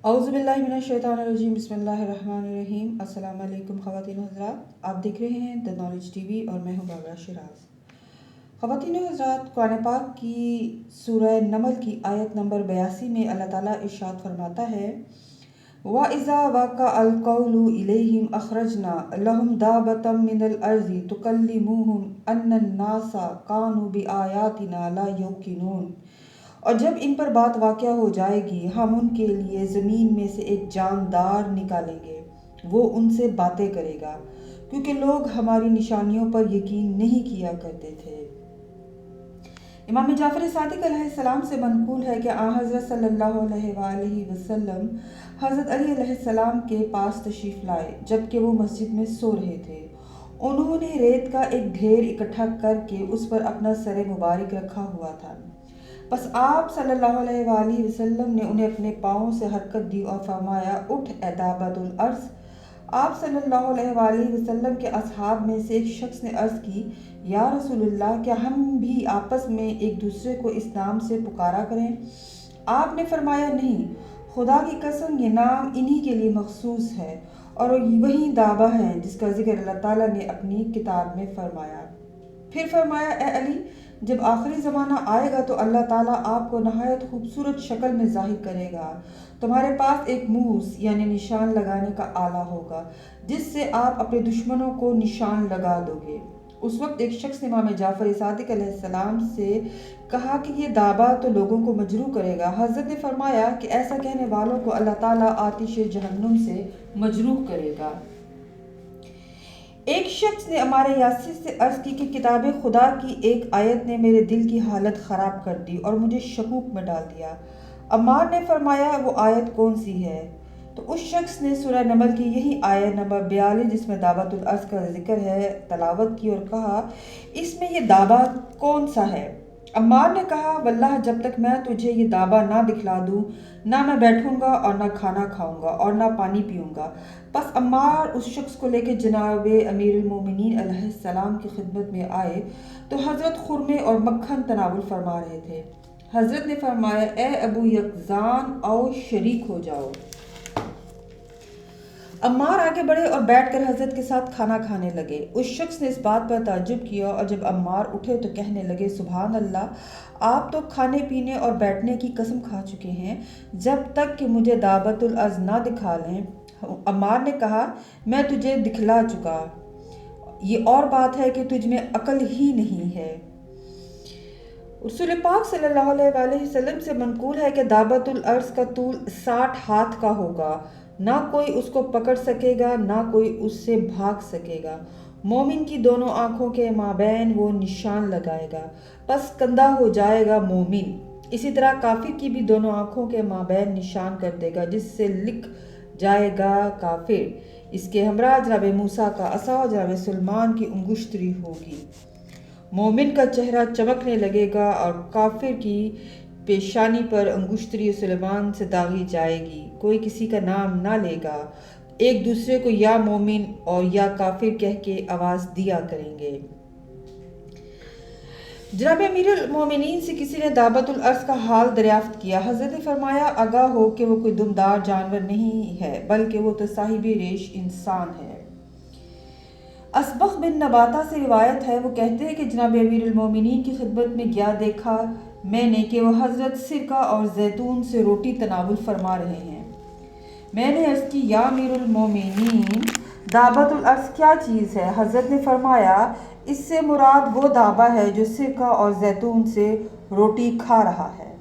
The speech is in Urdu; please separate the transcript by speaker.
Speaker 1: اعوذ باللہ من الشیطان الرجیم بسم اللہ الرحمن الرحیم۔ السلام علیکم خواتین و حضرات، آپ دیکھ رہے ہیں دا نالج ٹی وی اور میں ہوں بابرہ شیراز۔ خواتین و حضرات، قرآن پاک کی سورہ نمل کی آیت نمبر 82 میں اللہ تعالیٰ ارشاد فرماتا ہے وَإِذَا وَقَعَ الْقَوْلُ إِلَيْهِمْ أَخْرَجْنَا لَهُمْ دَابَّةً مِّنَ الْأَرْضِ تُكَلِّمُهُمْ أَنَّ النَّاسَ كَانُوا بِآيَاتِنَا لَا يُوقِنُونَ۔ اور جب ان پر بات واقع ہو جائے گی، ہم ان کے لیے زمین میں سے ایک جاندار نکالیں گے، وہ ان سے باتیں کرے گا، کیونکہ لوگ ہماری نشانیوں پر یقین نہیں کیا کرتے تھے۔ امام جعفر صادق علیہ السلام سے منقول ہے کہ حضرت صلی اللہ علیہ وآلہ وسلم حضرت علی علیہ السلام کے پاس تشریف لائے جبکہ وہ مسجد میں سو رہے تھے۔ انہوں نے ریت کا ایک ڈھیر اکٹھا کر کے اس پر اپنا سر مبارک رکھا ہوا تھا۔ بس آپ صلی اللہ علیہ وآلہ وسلم نے انہیں اپنے پاؤں سے حرکت دی اور فرمایا اٹھ اے دابۃ الارض۔ آپ صلی اللہ علیہ وآلہ وسلم کے اصحاب میں سے ایک شخص نے عرض کی یا رسول اللہ، کیا ہم بھی آپس میں ایک دوسرے کو اس نام سے پکارا کریں؟ آپ نے فرمایا نہیں، خدا کی قسم یہ نام انہی کے لیے مخصوص ہے اور وہی دابہ ہے جس کا ذکر اللہ تعالیٰ نے اپنی کتاب میں فرمایا۔ پھر فرمایا اے علی، جب آخری زمانہ آئے گا تو اللہ تعالیٰ آپ کو نہایت خوبصورت شکل میں ظاہر کرے گا۔ تمہارے پاس ایک موس یعنی نشان لگانے کا آلہ ہوگا جس سے آپ اپنے دشمنوں کو نشان لگا دو گے۔ اس وقت ایک شخص نے امام جعفر صادق علیہ السلام سے کہا کہ یہ دابہ تو لوگوں کو مجروح کرے گا۔ حضرت نے فرمایا کہ ایسا کہنے والوں کو اللہ تعالیٰ آتش جہنم سے مجروح کرے گا۔ ایک شخص نے عمار یاسر سے عرض کی کہ کتاب خدا کی ایک آیت نے میرے دل کی حالت خراب کر دی اور مجھے شکوک میں ڈال دیا۔ عمار نے فرمایا وہ آیت کون سی ہے؟ تو اس شخص نے سورہ نمل کی یہی آیت نمبر 42 جس میں دعوت الارض کا ذکر ہے تلاوت کی اور کہا اس میں یہ دعویٰ کون سا ہے؟ عمار نے کہا واللہ جب تک میں تجھے یہ دعویٰ نہ دکھلا دوں نہ میں بیٹھوں گا اور نہ کھانا کھاؤں گا اور نہ پانی پیوں گا۔ پس عمار اس شخص کو لے کے جناب امیر المومنین علیہ السلام کی خدمت میں آئے تو حضرت خرمے اور مکھن تناول فرما رہے تھے۔ حضرت نے فرمایا اے ابو یقظان آؤ شریک ہو جاؤ۔ عمار آگے بڑھے اور بیٹھ کر حضرت کے ساتھ کھانا کھانے لگے۔ اس شخص نے اس بات پر تعجب کیا اور جب عمار اٹھے تو کہنے لگے سبحان اللہ، آپ تو کھانے پینے اور بیٹھنے کی قسم کھا چکے ہیں جب تک کہ مجھے دعوت الارض نہ دکھا لیں۔ عمار نے کہا میں تجھے دکھلا چکا، یہ اور بات ہے کہ تجھ میں عقل ہی نہیں ہے۔ رسول پاک صلی اللہ علیہ وآلہ وسلم سے منقول ہے کہ دعوت الارض کا طول 60 ہاتھ کا ہوگا، نہ کوئی اس کو پکڑ سکے گا نہ کوئی اس سے بھاگ سکے گا۔ مومن کی دونوں آنکھوں کے مابین وہ نشان لگائے گا، پس کندھا ہو جائے گا مومن۔ اسی طرح کافر کی بھی دونوں آنکھوں کے مابین نشان کر دے گا جس سے لکھ جائے گا کافر۔ اس کے ہمراہ جناب موسیٰ کا عصا اور جناب سلیمان کی انگشتری ہوگی۔ مومن کا چہرہ چمکنے لگے گا اور کافر کی پیشانی پر انگشتری سلیمان سے داغی جائے گی۔ کوئی کسی کا نام نہ لے گا، ایک دوسرے کو یا مومن اور یا کافر کہہ کے آواز دیا کریں گے۔ جناب امیر المومنین سے کسی نے دعوت الارض کا حال دریافت کیا۔ حضرت نے فرمایا آگاہ ہو کہ وہ کوئی دمدار جانور نہیں ہے بلکہ وہ تو صاحب ریش انسان ہے۔ اسبغ بن نباتہ سے روایت ہے، وہ کہتے ہیں کہ جناب امیر المومنین کی خدمت میں گیا دیکھا میں نے کہ وہ حضرت سرکہ اور زیتون سے روٹی تناول فرما رہے ہیں۔ میں نے عرض کی یا امیر المومنین دعوت الارض کیا چیز ہے؟ حضرت نے فرمایا اس سے مراد وہ دابہ ہے جو سرکہ اور زیتون سے روٹی کھا رہا ہے۔